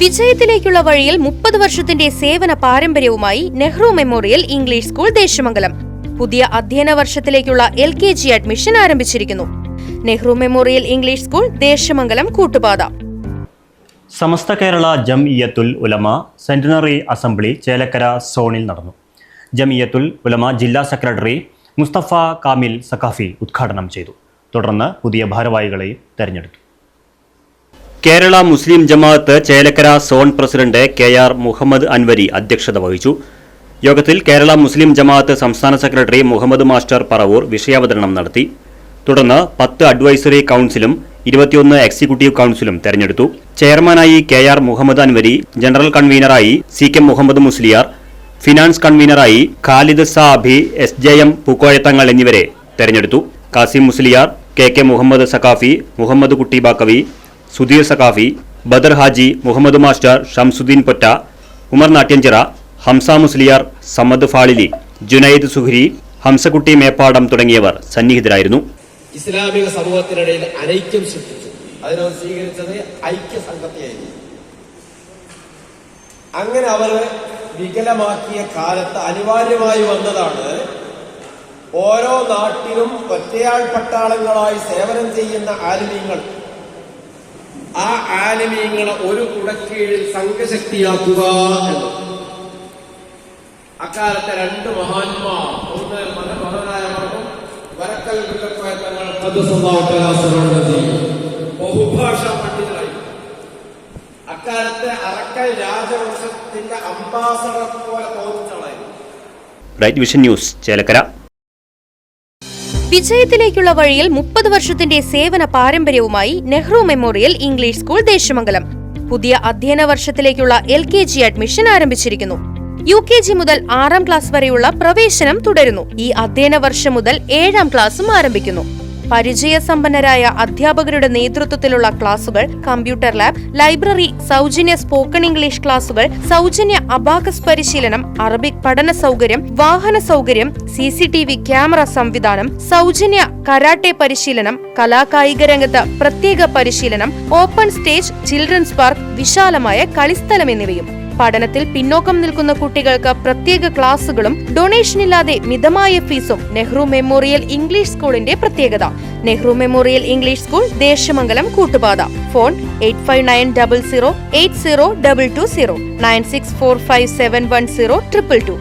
വിജയത്തിലേക്കുള്ള വഴിയിൽ 30 വർഷത്തിന്റെ സേവന പാരമ്പര്യവുമായി Nehru memorial English school Desamangalam പുതിയ അധ്യയന വർഷത്തിലേക്കുള്ള LKG അഡ്മിഷൻ ആരംഭിച്ചിരിക്കുന്നു. Nehru memorial English school Desamangalam Koottupatha. Samastha Kerala Jamiyyathul Ulama centenary assembly Chelakkara സോണിൽ നടന്നു. ജംഇയ്യത്തുൽ ഉലമ ജില്ലാ സെക്രട്ടറി മുസ്തഫ കാമിൽ സഖാഫി ഉദ്ഘാടനം ചെയ്തു. തുടർന്ന് പുതിയ ഭാരവാഹികളെയും തെരഞ്ഞെടുത്തു. Kerala Muslim Jamaath Chelakkara zone president KR Muhammad Anwari അധ്യക്ഷത വഹിച്ചു. യോഗത്തിൽ കേരള മുസ്ലിം ജമാഅത്ത് സംസ്ഥാന സെക്രട്ടറി മുഹമ്മദ് മാസ്റ്റർ പറവൂർ വിഷയാവതരണം നടത്തി. തുടർന്ന് 10 അഡ്വൈസറി കൗൺസിലും 21 എക്സിക്യൂട്ടീവ് കൗൺസിലും തെരഞ്ഞെടുത്തു. ചെയർമാനായി KR മുഹമ്മദ് അൻവരി, ജനറൽ കൺവീനറായി CK മുഹമ്മദ് മുസ്ലിയാർ, ഫിനാൻസ് കൺവീനറായി ഖാലിദ് സാബി, SJM പൂക്കോയത്തങ്ങൾ എന്നിവരെ തെരഞ്ഞെടുത്തു. കാസിം മുസ്ലിയാർ, KK മുഹമ്മദ് സഖാഫി, മുഹമ്മദ് കുട്ടി ബാക്കവി, സുധീർ സഖാഫി, ബദർ ഹാജി, മുഹമ്മദ് മാസ്റ്റർ, ഷംസുദ്ദീൻ പൊറ്റ, ഉമർ നാട്യഞ്ചിറ, ഹംസ മുസ്ലിയാർ, സമദ് ഫാളിലി, ജുനൈദ് സുഹരി, ഹംസക്കുട്ടി മേപ്പാടം തുടങ്ങിയവർ സന്നിഹിതരായിരുന്നു. ഇസ്ലാമിക സമൂഹത്തിനിടയിൽ അനൈക്യം സൃഷ്ടിച്ചു. അതിനവർ സ്വീകരിച്ചത് ഐക്യസംഘത്തെയായിരുന്നു. അങ്ങനെ അവർ വികലമാക്കിയ കാലത്ത് അനിവാര്യമായി വന്നതാണ് ഓരോ നാട്ടിലും ഒറ്റയാൾ പട്ടാളങ്ങളായി സേവനം ചെയ്യുന്ന ആലിമീങ്ങൾ, ആ ആലിമീങ്ങളെ ഒരു കുടക്കീഴിൽ സംഘശക്തിയാക്കുക എന്നത്. അക്കാലത്തെ 2 മഹാന്മാർ, ഒന്ന് മഹാനായ വരക്കൽ ബഹുഭാഷാ പണ്ഡിതരായി. അക്കാലത്തെ അറക്കൽ രാജവംശത്തിന്റെ അംബാസഡർ പോലെ തോന്നിച്ചളായിരുന്നു. Right vision news Chelakkara. വിജയത്തിലേക്കുള്ള വഴിയിൽ 30 വർഷത്തിന്റെ സേവന പാരമ്പര്യവുമായി Nehru memorial English school Desamangalam പുതിയ അധ്യയന വർഷത്തിലേക്കുള്ള LKG അഡ്മിഷൻ ആരംഭിച്ചിരിക്കുന്നു. UKG മുതൽ 6ാം ക്ലാസ് വരെയുള്ള പ്രവേശനം തുടരുന്നു. ഈ അധ്യയന വർഷം മുതൽ 7ാം ക്ലാസും ആരംഭിക്കുന്നു. പരിചയസമ്പന്നരായ അധ്യാപകരുടെ നേതൃത്വത്തിലുള്ള ക്ലാസുകൾ, കമ്പ്യൂട്ടർ ലാബ്, ലൈബ്രറി, സൗജന്യ സ്പോക്കൺ ഇംഗ്ലീഷ് ക്ലാസുകൾ, സൗജന്യ അബാക്കസ് പരിശീലനം, അറബിക് പഠന സൗകര്യം, വാഹന സൗകര്യം, CCTV ക്യാമറ സംവിധാനം, സൗജന്യ കരാട്ടെ പരിശീലനം, കലാകായിക രംഗത്ത് പ്രത്യേക പരിശീലനം, ഓപ്പൺ സ്റ്റേജ്, ചിൽഡ്രൻസ് പാർക്ക്, വിശാലമായ കളിസ്ഥലം എന്നിവയും. പഠനത്തിൽ പിന്നോക്കം നിൽക്കുന്ന കുട്ടികൾക്ക് പ്രത്യേക ക്ലാസുകളും ഡൊണേഷനില്ലാതെ മിതമായ ഫീസും നെഹ്റു മെമ്മോറിയൽ ഇംഗ്ലീഷ് സ്കൂളിന്റെ പ്രത്യേകത. Nehru memorial English school Desamangalam Koottupatha. Phone 8590080220 9645710222.